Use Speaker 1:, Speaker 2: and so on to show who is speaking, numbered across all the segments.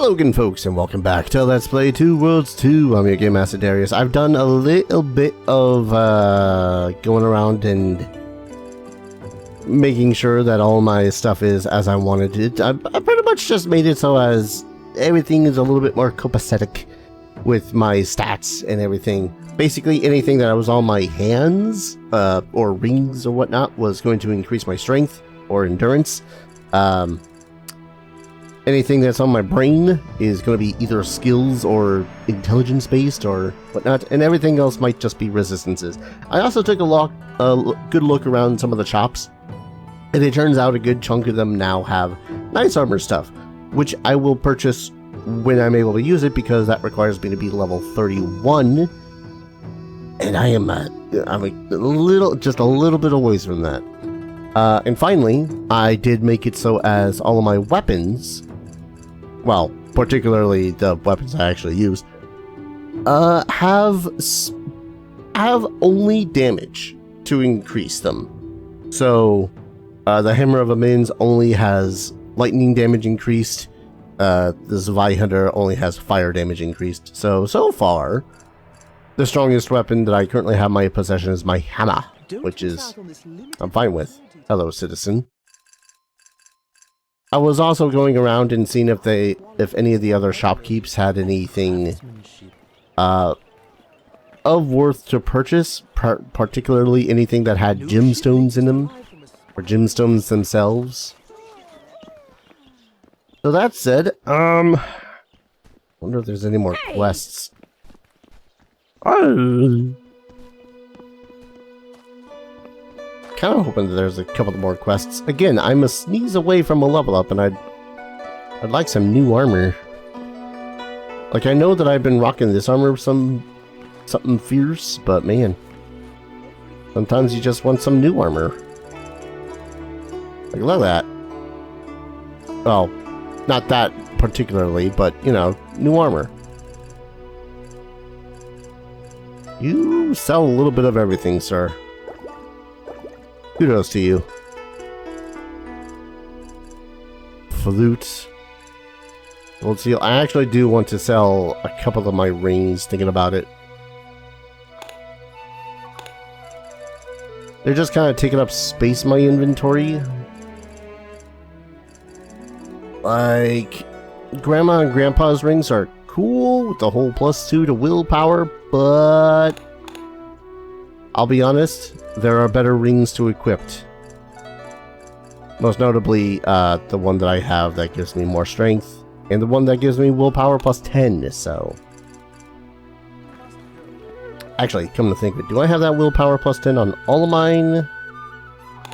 Speaker 1: Hello again, folks, and welcome back to Let's Play Two Worlds 2. I'm your Game Master Darius. I've done a little bit of going around and making sure that all my stuff is as I wanted it. I pretty much just made it so as everything is a little bit more copacetic with my stats and everything. Basically, anything that was on my hands or rings or whatnot was going to increase my strength or endurance. Anything that's on my brain is going to be either skills or intelligence based or whatnot, and everything else might just be resistances. I also took a good look around some of the shops, and it turns out a good chunk of them now have nice armor stuff, which I will purchase when I'm able to use it, because that requires me to be level 31, and I'm just a little bit away from that. And finally, I did make it so as all of my weapons, well, particularly the weapons I actually use, have only damage to increase them. So, the Hammer of Amins only has lightning damage increased. The Zavai Hunter only has fire damage increased. So far, the strongest weapon that I currently have in my possession is my hammer, which is I'm fine with. Hello, citizen. I was also going around and seeing if any of the other shopkeepers had anything of worth to purchase, particularly anything that had gemstones in them, or gemstones themselves. So that said, wonder if there's any more quests. Kind of hoping that there's a couple more quests. Again, I'm a sneeze away from a level up, and I'd like some new armor. Like, I know that I've been rocking this armor something fierce, but man, sometimes you just want some new armor. Like, look at that. Well, not that particularly, but you know, new armor. You sell a little bit of everything, sir. Kudos to you. Flute. Gold seal. I actually do want to sell a couple of my rings, thinking about it. They're just kind of taking up space in my inventory. Like, Grandma and Grandpa's rings are cool with the whole +2 to willpower, but I'll be honest, there are better rings to equip. Most notably, the one that I have that gives me more strength, and the one that gives me willpower +10, so... Actually, come to think of it, do I have that willpower +10 on all of mine?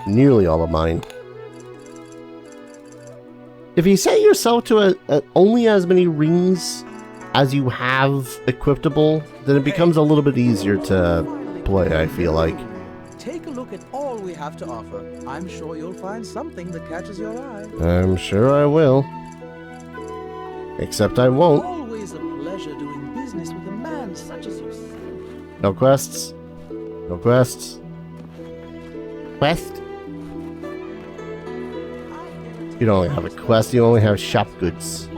Speaker 1: Nearly all of mine. If you set yourself to only as many rings as you have equipable, then it becomes a little bit easier to play, I feel like.
Speaker 2: Take a look at all we have to offer. I'm sure you'll find something that catches your eye.
Speaker 1: I'm sure I will. Except I won't.
Speaker 2: Always a pleasure doing business with a man such as yourself.
Speaker 1: No quests. No quests. Quest? You don't only have a quest, you only have shop goods.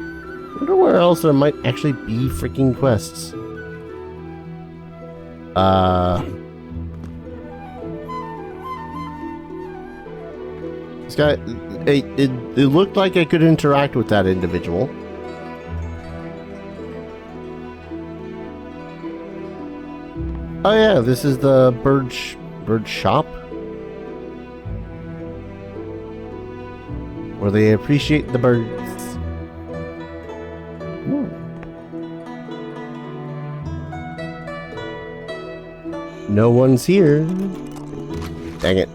Speaker 1: I wonder where else there might actually be freaking quests. This guy, it looked like I could interact with that individual. Oh yeah, this is the bird shop, where they appreciate the birds. No one's here. Dang it.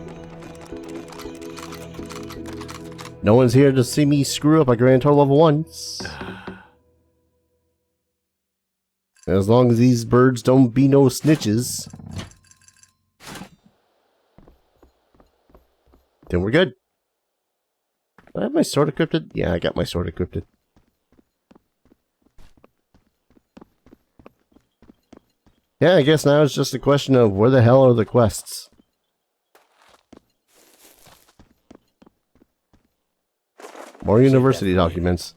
Speaker 1: No one's here to see me screw up a grand total of once. As long as these birds don't be no snitches, then we're good. Do I have my sword equipped? Yeah, I got my sword equipped. Yeah, I guess now it's just a question of where the hell are the quests? More university documents.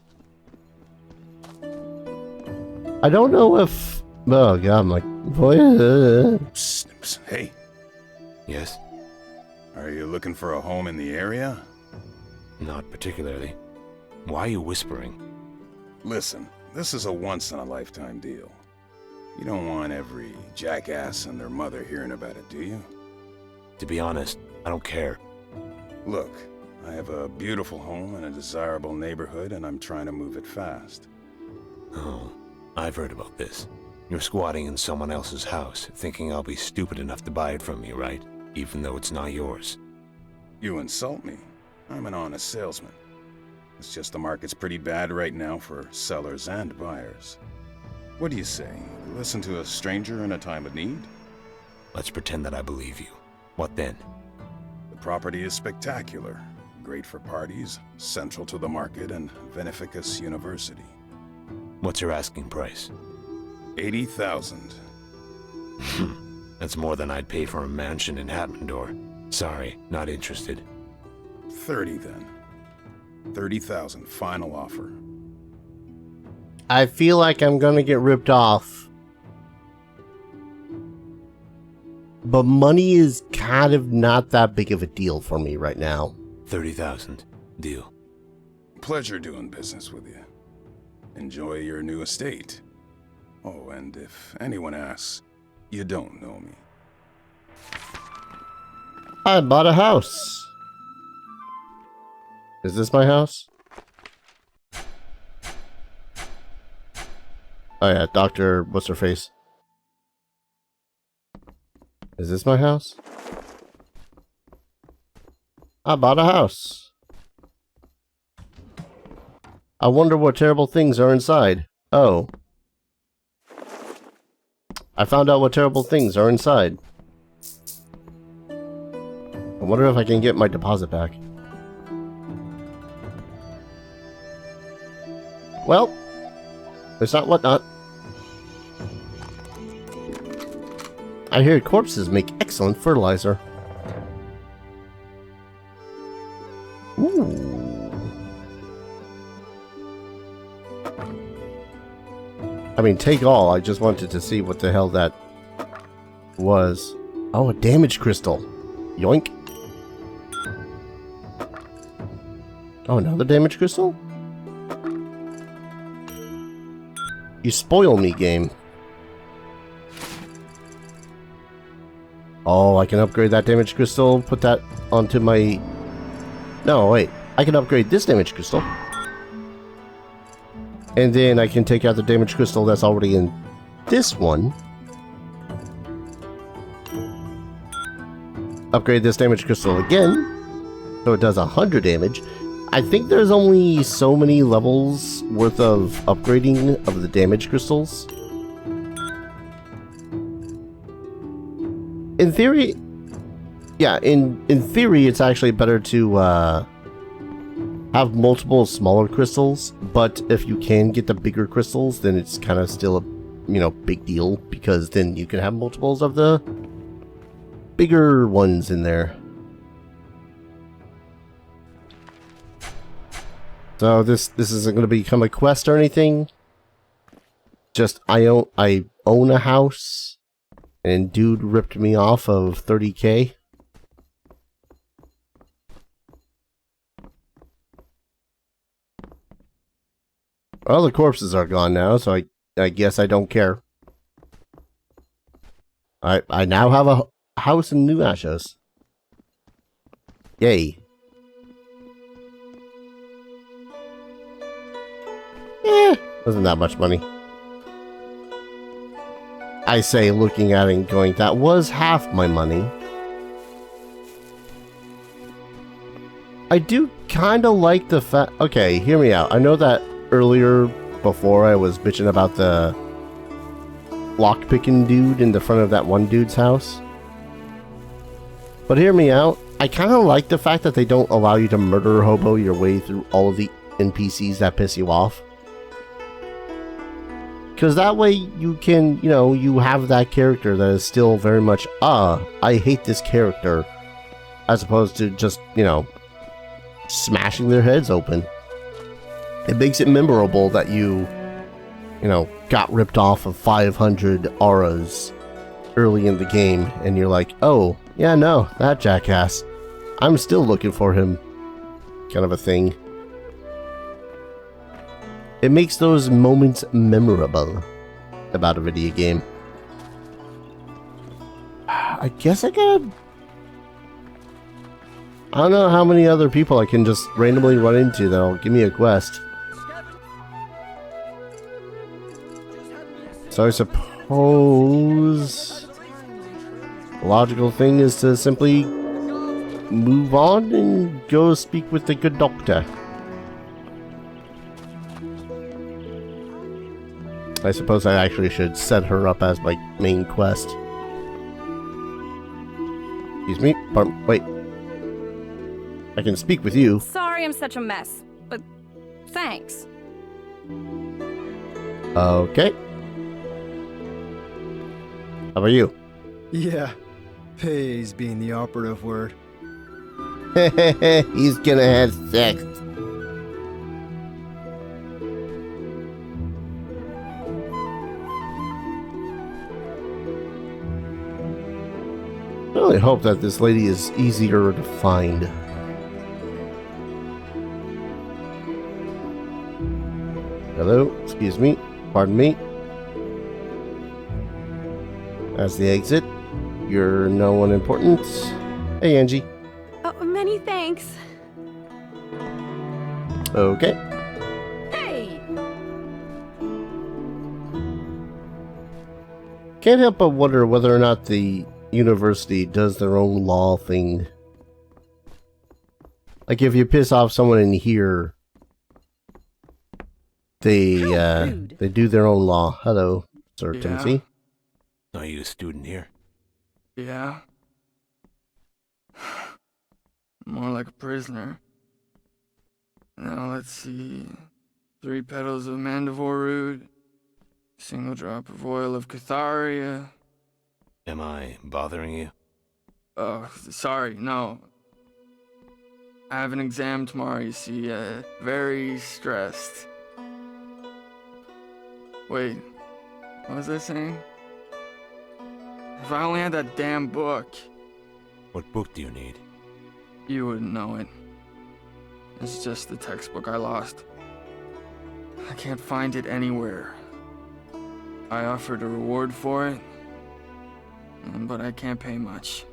Speaker 1: I don't know if... Oh god, I'm like...
Speaker 3: Psst, psst, hey,
Speaker 4: Yes?
Speaker 3: are you looking for a home in the area?
Speaker 4: Not particularly. Why are you whispering?
Speaker 3: Listen, this is a once-in-a-lifetime deal. You don't want every jackass and their mother hearing about it, do you?
Speaker 4: To be honest, I don't care.
Speaker 3: Look, I have a beautiful home in a desirable neighborhood, and I'm trying to move it fast.
Speaker 4: Oh, I've heard about this. You're squatting in someone else's house, thinking I'll be stupid enough to buy it from you, right? Even though it's not yours.
Speaker 3: You insult me. I'm an honest salesman. It's just the market's pretty bad right now for sellers and buyers. What do you say? Listen to a stranger in a time of need?
Speaker 4: Let's pretend that I believe you. What then?
Speaker 3: The property is spectacular. Great for parties, central to the market, and Beneficus University.
Speaker 4: What's your asking price?
Speaker 3: 80,000.
Speaker 4: That's more than I'd pay for a mansion in Hatmandor. Sorry, not interested.
Speaker 3: 30 then. 30,000, final offer.
Speaker 1: I feel like I'm gonna get ripped off. But money is kind of not that big of a deal for me right now.
Speaker 4: 30,000. Deal.
Speaker 3: Pleasure doing business with you. Enjoy your new estate. Oh, and if anyone asks, you don't know me.
Speaker 1: I bought a house. Is this my house? Oh yeah, Dr. What's her face? Is this my house? I bought a house. I wonder what terrible things are inside. Oh. I found out what terrible things are inside. I wonder if I can get my deposit back. Well, it's not whatnot. I hear corpses make excellent fertilizer. Ooh. I mean, take all. I just wanted to see what the hell that was. Oh, a damage crystal. Yoink. Oh, another damage crystal? You spoil me, game. Oh, I can upgrade that damage crystal, put that onto my... No, wait. I can upgrade this damage crystal. And then I can take out the damage crystal that's already in this one. Upgrade this damage crystal again. So it does 100 damage. I think there's only so many levels worth of upgrading of the damage crystals. In theory, yeah, in theory, it's actually better to have multiple smaller crystals, but if you can get the bigger crystals, then it's kind of still a, you know, big deal, because then you can have multiples of the bigger ones in there. So this isn't going to become a quest or anything. Just I own a house, and dude ripped me off of 30K. Well, the corpses are gone now, so I guess I don't care. I now have a house in New Ashos. Yay. Wasn't that much money. I say, looking at it and going, that was half my money. I do kind of like the fact... Okay, hear me out. I know that earlier, before, I was bitching about the lockpicking dude in the front of that one dude's house. But hear me out. I kind of like the fact that they don't allow you to murder hobo your way through all of the NPCs that piss you off. Because that way you can, you know, you have that character that is still very much, I hate this character. As opposed to just, you know, smashing their heads open. It makes it memorable that you know, got ripped off of 500 auras early in the game, and you're like, oh, yeah, no, that jackass. I'm still looking for him. Kind of a thing. It makes those moments memorable about a video game. I guess I don't know how many other people I can just randomly run into that'll give me a quest. So I suppose the logical thing is to simply move on and go speak with the good doctor. I suppose I actually should set her up as my main quest. Excuse me? Wait. I can speak with you.
Speaker 5: Sorry I'm such a mess, but thanks.
Speaker 1: Okay. How about you?
Speaker 6: Yeah, pays being the operative word.
Speaker 1: He's gonna have sex. I really hope that this lady is easier to find. Hello, excuse me, pardon me. That's the exit. You're no one important. Hey, Angie.
Speaker 5: Oh, many thanks.
Speaker 1: Okay.
Speaker 5: Hey!
Speaker 1: Can't help but wonder whether or not the university does their own law thing. Like if you piss off someone in here, they do their own law. Hello, Sir Timothy.
Speaker 4: Are you a student here?
Speaker 7: Yeah. More like a prisoner. Now let's see. 3 petals of mandivore root. Single drop of oil of catharia.
Speaker 4: Am I bothering you?
Speaker 7: Oh, sorry, no. I have an exam tomorrow, you see. Very stressed. Wait, what was I saying? If I only had that damn book.
Speaker 4: What book do you need?
Speaker 7: You wouldn't know it. It's just the textbook I lost. I can't find it anywhere. I offered a reward for it, but I can't pay much.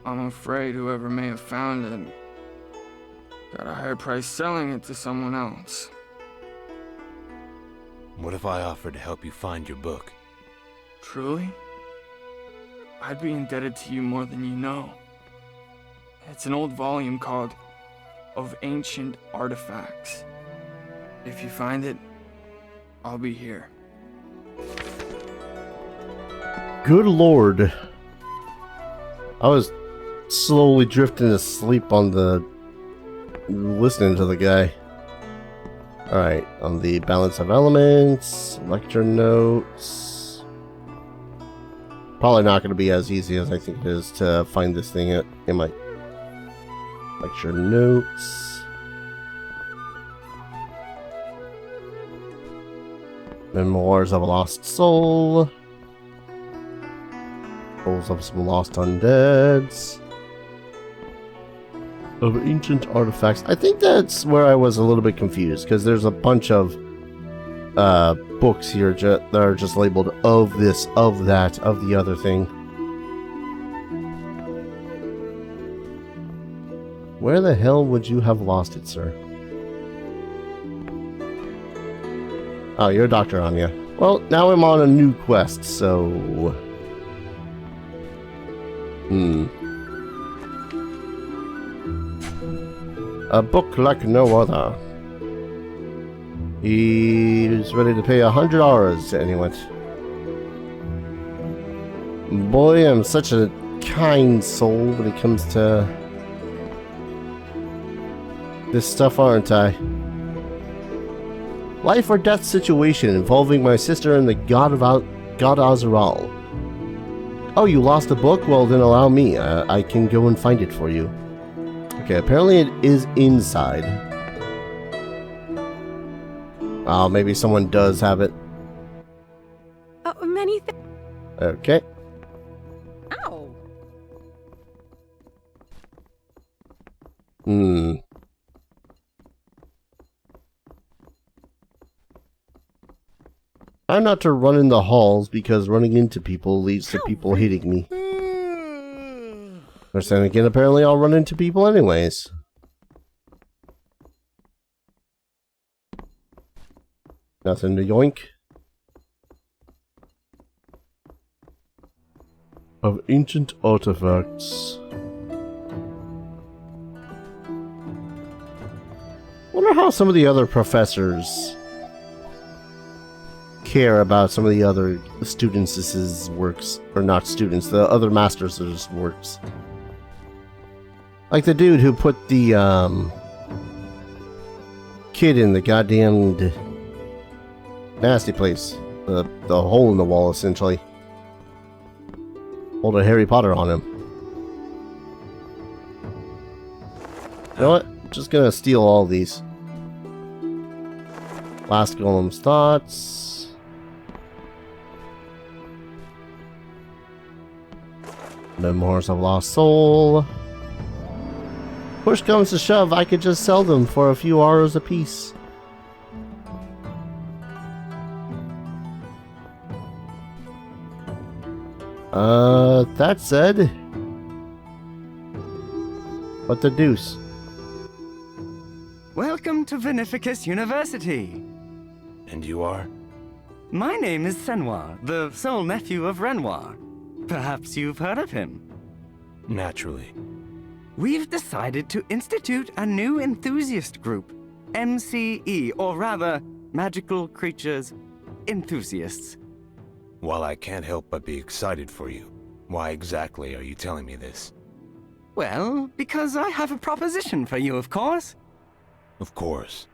Speaker 7: I'm afraid whoever may have found it got a higher price selling it to someone else.
Speaker 4: What if I offered to help you find your book?
Speaker 7: Truly? I'd be indebted to you more than you know. It's an old volume called Of Ancient Artifacts. If you find it, I'll be here.
Speaker 1: Good lord. I was slowly drifting asleep on the... listening to the guy. Alright, on the balance of elements, lecture notes. Probably not going to be as easy as I think it is to find this thing in my lecture notes. Memoirs of a Lost Soul. Souls of some Lost Undeads. Of Ancient Artifacts. I think that's where I was a little bit confused, because there's a bunch of books here that are just labeled of this, of that, of the other thing. Where the hell would you have lost it, sir? Oh, you're a doctor, Anya. Well, now I'm on a new quest, so... A book like no other. He's ready to pay $100, and he went. Boy, I'm such a kind soul when it comes to this stuff, aren't I? Life or death situation involving my sister and the god Azaral. Oh, you lost a book? Well, then allow me. I can go and find it for you. Okay, apparently it is inside. Oh, maybe someone does have it.
Speaker 5: Oh, many thanks.
Speaker 1: Okay.
Speaker 5: Ow.
Speaker 1: Try not to run in the halls because running into people leads to people hitting me. But then again, apparently I'll run into people anyways. Nothing to yoink. Of ancient artifacts. Wonder how some of the other professors care about some of the other students' works, or not students, the other masters' works. Like the dude who put the kid in the goddamn nasty place, the hole in the wall essentially. Hold a Harry Potter on him. You know what? I'm just gonna steal all these. Last Golem's thoughts. Memoirs of Lost Soul. Push comes to shove, I could just sell them for a few hours apiece. That said, what the deuce?
Speaker 8: Welcome to Veneficus University.
Speaker 4: And you are?
Speaker 8: My name is Senwar, the sole nephew of Renoir. Perhaps you've heard of him.
Speaker 4: Naturally.
Speaker 8: We've decided to institute a new enthusiast group, MCE, or rather, Magical Creatures Enthusiasts.
Speaker 4: While I can't help but be excited for you, why exactly are you telling me this?
Speaker 8: Well, because I have a proposition for you, of course.
Speaker 4: Of course.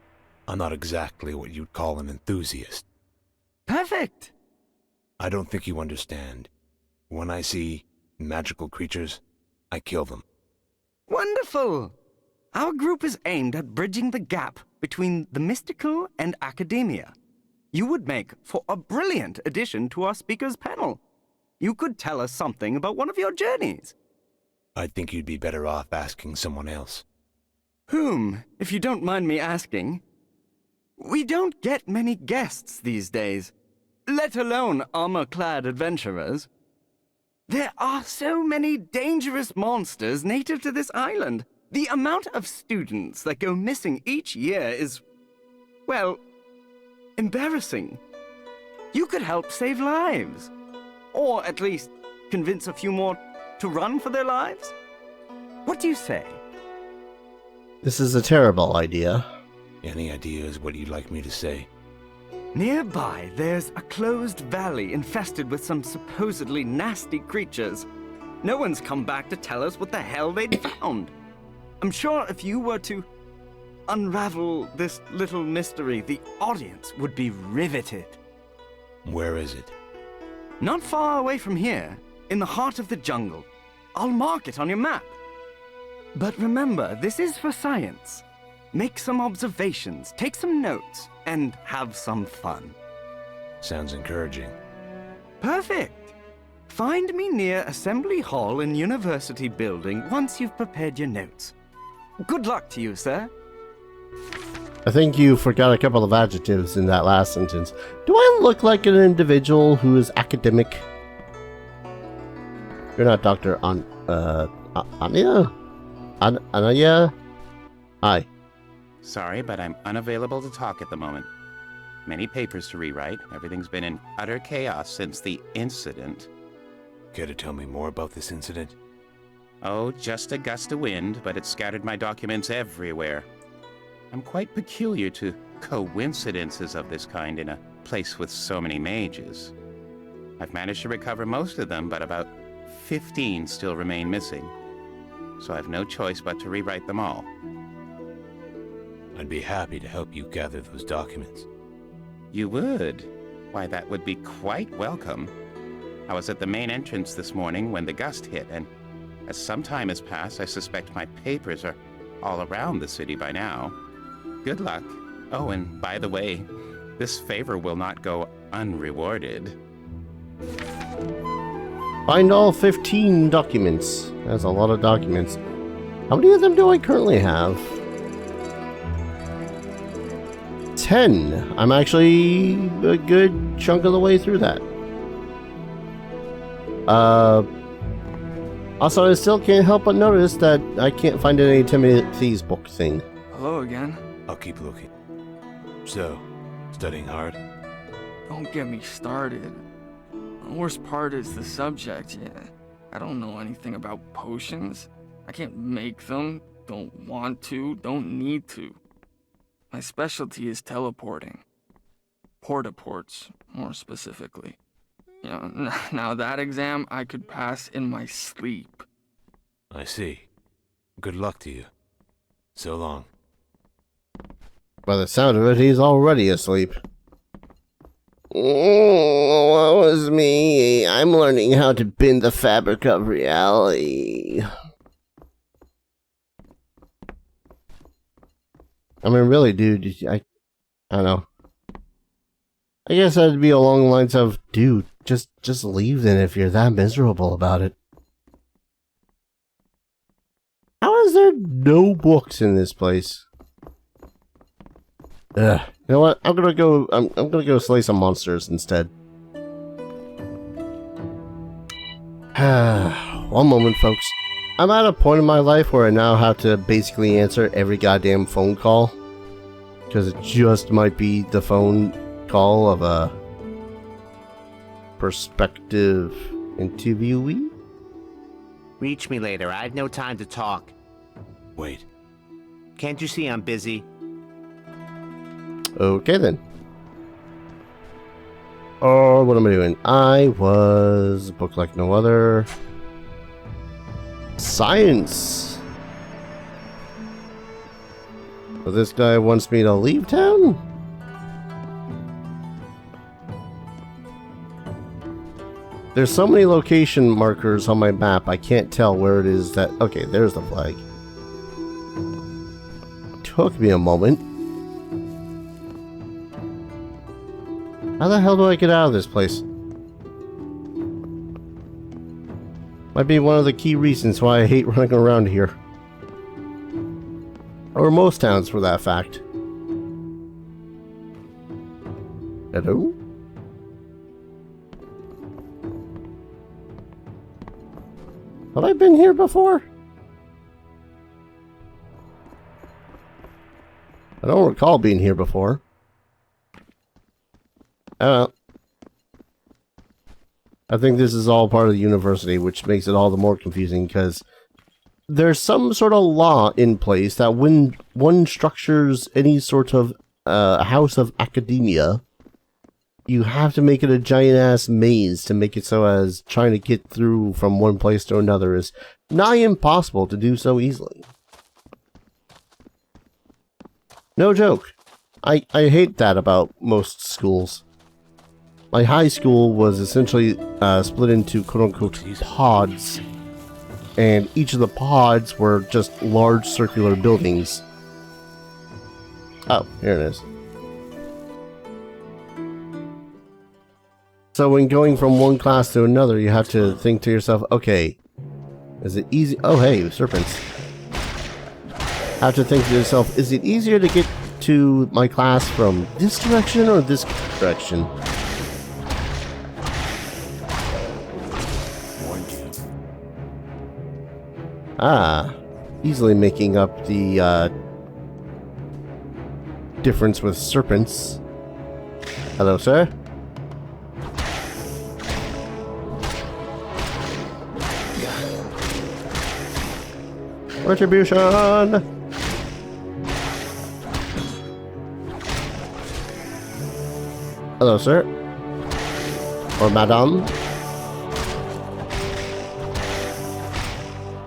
Speaker 4: I'm not exactly what you'd call an enthusiast.
Speaker 8: Perfect.
Speaker 4: I don't think you understand. When I see magical creatures, I kill them.
Speaker 8: Wonderful! Our group is aimed at bridging the gap between the mystical and academia. You would make for a brilliant addition to our speakers panel. You could tell us something about one of your journeys.
Speaker 4: I think you'd be better off asking someone else.
Speaker 8: Whom, if you don't mind me asking? We don't get many guests these days, let alone armor-clad adventurers. There are so many dangerous monsters native to this island. The amount of students that go missing each year is, well, embarrassing. You could help save lives. Or at least convince a few more to run for their lives. What do you say?
Speaker 1: This is a terrible idea.
Speaker 4: Any ideas what you'd like me to say?
Speaker 8: Nearby, there's a closed valley infested with some supposedly nasty creatures. No one's come back to tell us what the hell they'd found. I'm sure if you were to unravel this little mystery, the audience would be riveted.
Speaker 4: Where is it?
Speaker 8: Not far away from here, in the heart of the jungle. I'll mark it on your map. But remember, this is for science. Make some observations, take some notes, and have some fun.
Speaker 4: Sounds encouraging.
Speaker 8: Perfect! Find me near Assembly Hall in University Building once you've prepared your notes. Good luck to you, sir.
Speaker 1: I think you forgot a couple of adjectives in that last sentence. Do I look like an individual who is academic? You're not Dr. Anya? Anaya? Hi.
Speaker 9: Sorry, but I'm unavailable to talk at the moment. Many papers to rewrite. Everything's been in utter chaos since the incident.
Speaker 4: Care to tell me more about this incident?
Speaker 9: Oh, just a gust of wind, but it scattered my documents everywhere. I'm quite peculiar to coincidences of this kind in a place with so many mages. I've managed to recover most of them, but about 15 still remain missing. So I've no choice but to rewrite them all.
Speaker 4: I'd be happy to help you gather those documents.
Speaker 9: You would? Why, that would be quite welcome. I was at the main entrance this morning when the gust hit, and as some time has passed, I suspect my papers are all around the city by now. Good luck. Oh, and by the way, This favor will not go unrewarded.
Speaker 1: Find all 15 documents. That's a lot of documents. How many of them do I currently have? 10. I'm actually a good chunk of the way through that. Also, I still can't help but notice that I can't find any Timothy's book thing.
Speaker 7: Hello again.
Speaker 4: I'll keep looking. So, studying hard?
Speaker 7: Don't get me started. The worst part is the subject, yeah. I don't know anything about potions. I can't make them, don't want to, don't need to. My specialty is teleporting. Portaports, more specifically. You know, now that exam I could pass in my sleep.
Speaker 4: I see. Good luck to you. So long.
Speaker 1: By the sound of it, he's already asleep. What was me? I'm learning how to bend the fabric of reality. I mean, really, dude, I don't know. I guess that'd be along the lines of, dude, just leave then if you're that miserable about it. How is there no books in this place? Ugh. You know what? I'm gonna go slay some monsters instead. One moment, folks. I'm at a point in my life where I now have to basically answer every goddamn phone call. Because it just might be the phone call of a prospective interviewee.
Speaker 10: Reach me later. I have no time to talk.
Speaker 4: Wait.
Speaker 10: Can't you see I'm busy?
Speaker 1: Okay then. Oh, what am I doing? I was book like no other. Science. So this guy wants me to leave town? There's so many location markers on my map, I can't tell where it is that... Okay, there's the flag. Took me a moment. How the hell do I get out of this place? Might be one of the key reasons why I hate running around here. Or most towns, for that fact. Hello? Have I been here before? I don't recall being here before. I don't know. I think this is all part of the university, which makes it all the more confusing, because there's some sort of law in place that when one structures any sort of house of academia, you have to make it a giant-ass maze to make it so as trying to get through from one place to another is nigh impossible to do so easily. No joke. I hate that about most schools. My high school was essentially split into quote-unquote pods, and each of the pods were just large circular buildings. Oh, here it is. So when going from one class to another, you have to think to yourself, okay, is it easy? Oh, hey, serpents. Have to think to yourself, is it easier to get to my class from this direction or this direction? Ah, easily making up the difference with serpents. Hello, sir. Retribution! Hello, sir. Or madame.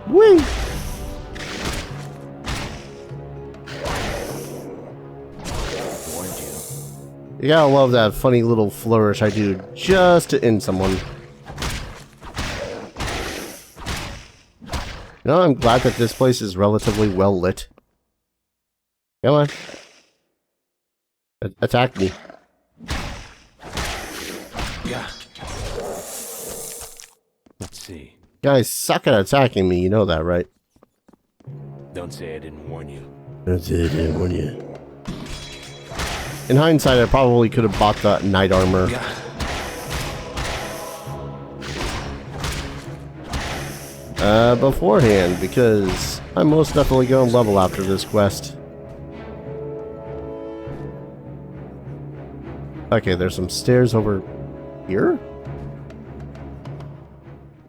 Speaker 1: Whee! You gotta love that funny little flourish I do just to end someone. You know, I'm glad that this place is relatively well lit. Come on. Attack me.
Speaker 4: Let's see.
Speaker 1: Guys suck at attacking me, you know that, right?
Speaker 4: Don't say I didn't warn you.
Speaker 1: That's it, I warn you. In hindsight, I probably could have bought the knight armor. Beforehand, because I'm most definitely going to level after this quest. Okay, there's some stairs over here?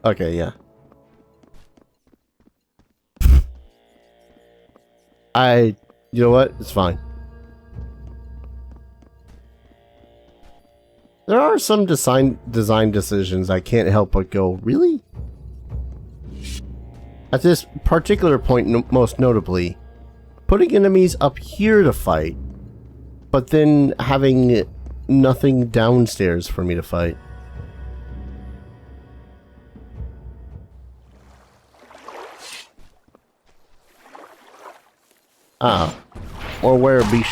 Speaker 1: Okay, yeah. You know what? It's fine. There are some design decisions I can't help but go, really? At this particular point, most notably, putting enemies up here to fight, but then having nothing downstairs for me to fight. Ah, or where beast.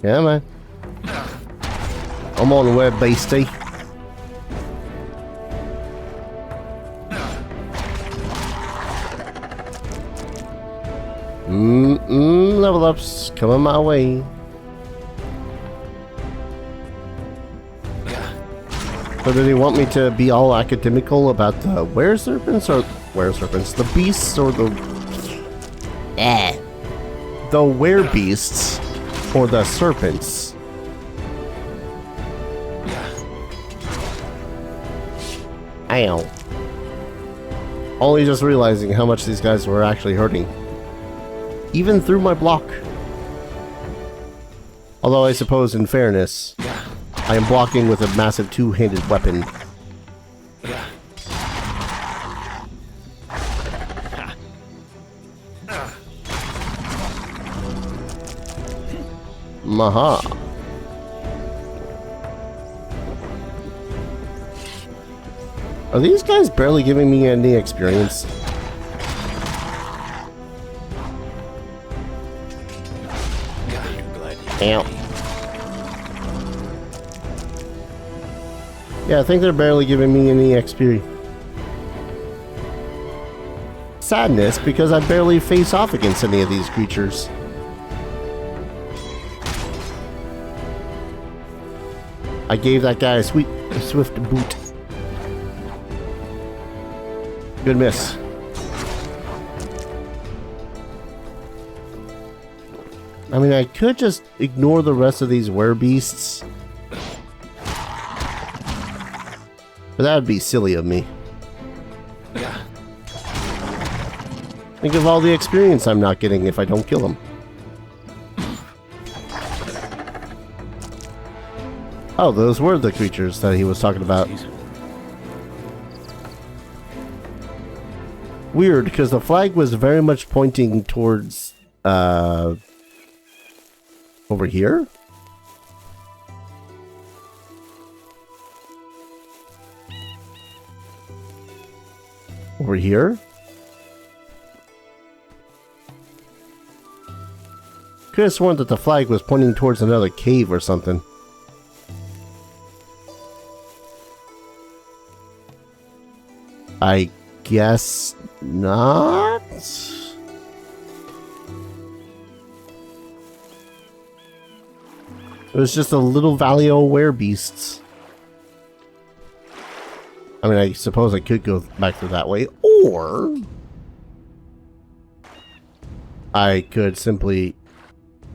Speaker 1: Yeah, man. I'm on the web, beastie. Level ups coming my way. So did he want me to be all academical about the were-serpents or were-serpents? The beasts or the... The were-beasts or the serpents? Ow. Only just realizing how much these guys were actually hurting. Even through my block. Although I suppose in fairness, I am blocking with a massive two-handed weapon. Maha. Are these guys barely giving me any experience? Ow. Yeah, I think they're barely giving me any XP. Sadness, because I barely face off against any of these creatures. I gave that guy a swift boot. Good miss. I mean, I could just ignore the rest of these werebeasts. But that would be silly of me. Think of all the experience I'm not getting if I don't kill them. Oh, those were the creatures that he was talking about. Weird, because the flag was very much pointing towards, over here? Over here? Could have sworn that the flag was pointing towards another cave or something. I guess not? It was just a little valley of werebeasts. I mean, I suppose I could go back through that way, or I could simply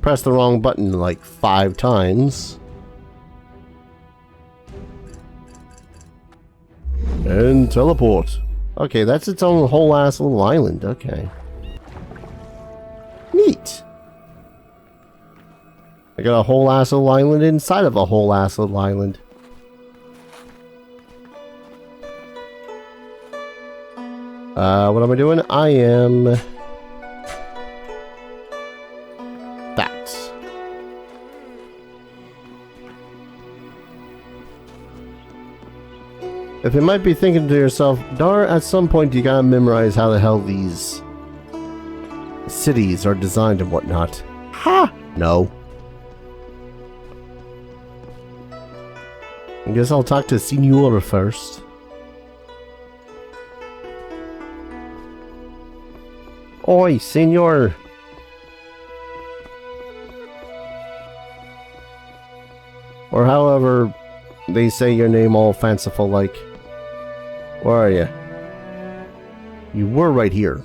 Speaker 1: press the wrong button like 5 times and teleport. Okay, that's its own whole ass little island. Okay. Neat. I got a whole ass little island inside of a whole ass little island. What am I doing? I am that. If you might be thinking to yourself, Dar, at some point you gotta memorize how the hell these cities are designed and whatnot. Ha! No. I guess I'll talk to Senora first. Oi, Senor. Or however they say your name all fanciful like. Where are you? You were right here.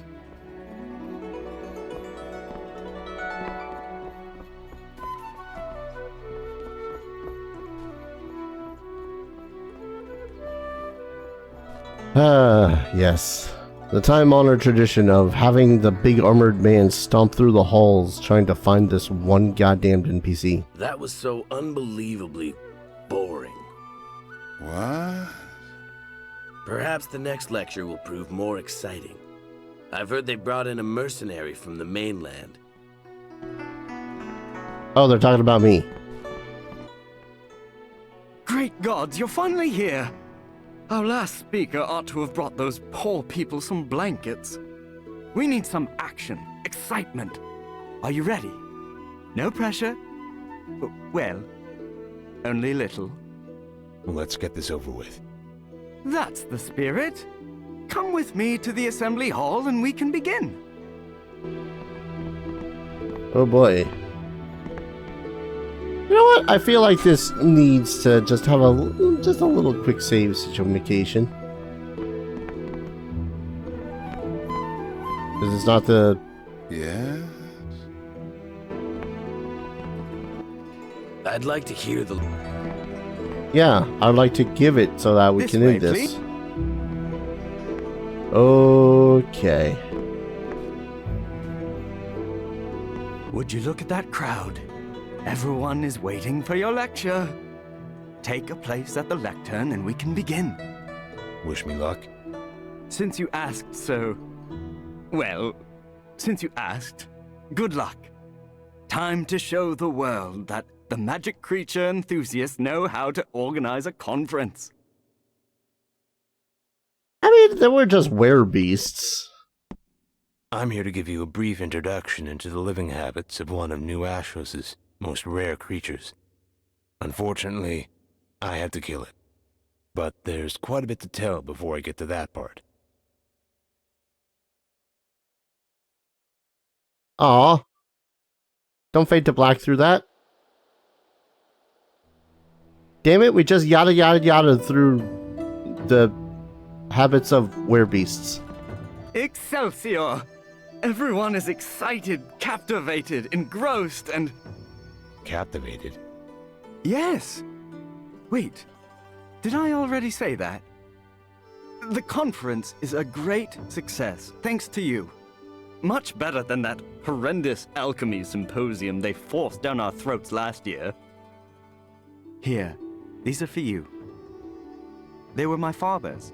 Speaker 1: Ah, yes. The time-honored tradition of having the big armored man stomp through the halls trying to find this one goddamned NPC.
Speaker 11: That was so unbelievably boring.
Speaker 3: What?
Speaker 11: Perhaps the next lecture will prove more exciting. I've heard they brought in a mercenary from the mainland.
Speaker 1: Oh, they're talking about me.
Speaker 8: Great gods, you're finally here! Our last speaker ought to have brought those poor people some blankets. We need some action, excitement. Are you ready? No pressure? Well, only little.
Speaker 4: Well, let's get this over with.
Speaker 8: That's the spirit. Come with me to the assembly hall and we can begin.
Speaker 1: Oh boy. You know what? I feel like this needs to just have a little quick save situation. Because it's not the...
Speaker 3: Yes?
Speaker 11: I'd like to hear the...
Speaker 1: Yeah, I'd like to give it so that we
Speaker 8: This
Speaker 1: can
Speaker 8: way,
Speaker 1: end this.
Speaker 8: please.
Speaker 1: Okay.
Speaker 8: Would you look at that crowd? Everyone is waiting for your lecture. Take a place at the lectern and we can begin.
Speaker 4: Wish me luck.
Speaker 8: Since you asked, so... Well, since you asked, good luck. Time to show the world that the magic creature enthusiasts know how to organize a conference.
Speaker 1: I mean, they were just werebeasts.
Speaker 4: I'm here to give you a brief introduction into the living habits of one of New Ashos's most rare creatures. Unfortunately, I had to kill it. But there's quite a bit to tell before I get to that part.
Speaker 1: Aw. Don't fade to black through that. Damn it, we just yada yada yada through the habits of werebeasts.
Speaker 8: Excelsior! Everyone is excited, captivated, engrossed, and...
Speaker 4: Captivated?
Speaker 8: Yes! Wait, did I already say that? The conference is a great success, thanks to you. Much better than that horrendous alchemy symposium they forced down our throats last year. Here, these are for you. They were my father's.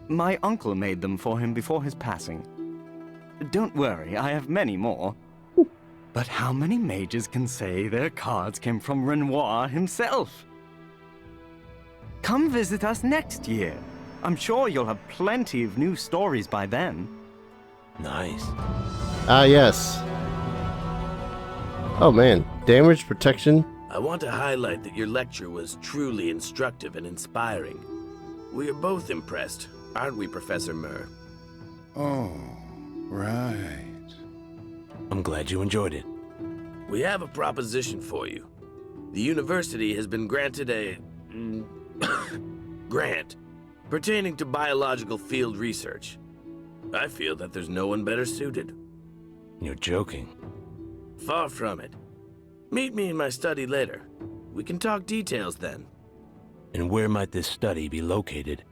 Speaker 8: My uncle made them for him before his passing. Don't worry, I have many more. But how many mages can say their cards came from Renoir himself? Come visit us next year. I'm sure you'll have plenty of new stories by then.
Speaker 4: Nice.
Speaker 1: Ah, yes. Oh man, damage protection.
Speaker 11: I want to highlight that your lecture was truly instructive and inspiring. We are both impressed, aren't we, Professor Murr?
Speaker 3: Oh, right.
Speaker 4: I'm glad you enjoyed it.
Speaker 11: We have a proposition for you. The university has been granted a... grant pertaining to biological field research. I feel that there's no one better suited.
Speaker 4: You're joking.
Speaker 11: Far from it. Meet me in my study later. We can talk details then.
Speaker 4: And where might this study be located?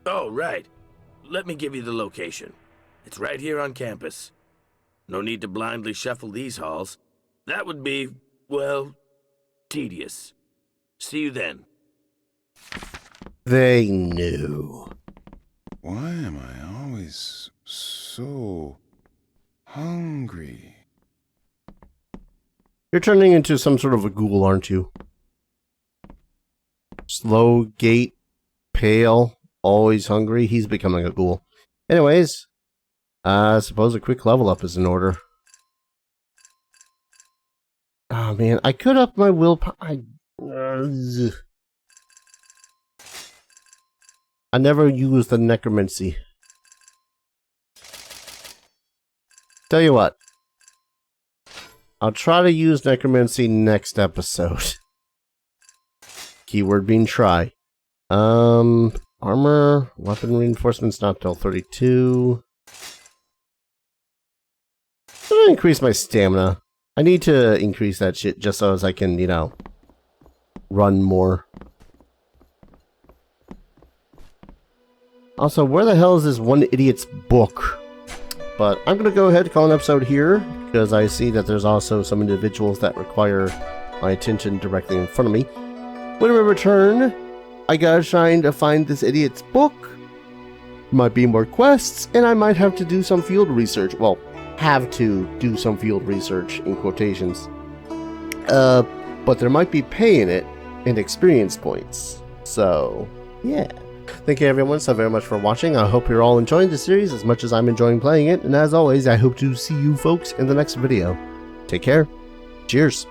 Speaker 11: Oh, right. Let me give you the location. It's right here on campus. No need to blindly shuffle these halls. That would be, well, tedious. See you then.
Speaker 1: They knew.
Speaker 3: Why am I always so hungry?
Speaker 1: You're turning into some sort of a ghoul, aren't you? Slow gait, pale, always hungry. He's becoming a ghoul. Anyways, I suppose a quick level up is in order. Oh man, I could up my willpower. I never used the necromancy. Tell you what. I'll try to use necromancy next episode. Keyword being try. Armor, weapon reinforcements not till 32. I'm gonna increase my stamina. I need to increase that shit just so as I can, you know, run more. Also, where the hell is this one idiot's book? But I'm gonna go ahead and call an episode here, because I see that there's also some individuals that require my attention directly in front of me. When we return, I gotta try to find this idiot's book. Might be more quests, and I might have to do some field research. Well, have to do some field research in quotations. But there might be pay in it and experience points. So, yeah. Thank you everyone so very much for watching. I hope you're all enjoying the series as much as I'm enjoying playing it. And as always, I hope to see you folks in the next video. Take care. Cheers.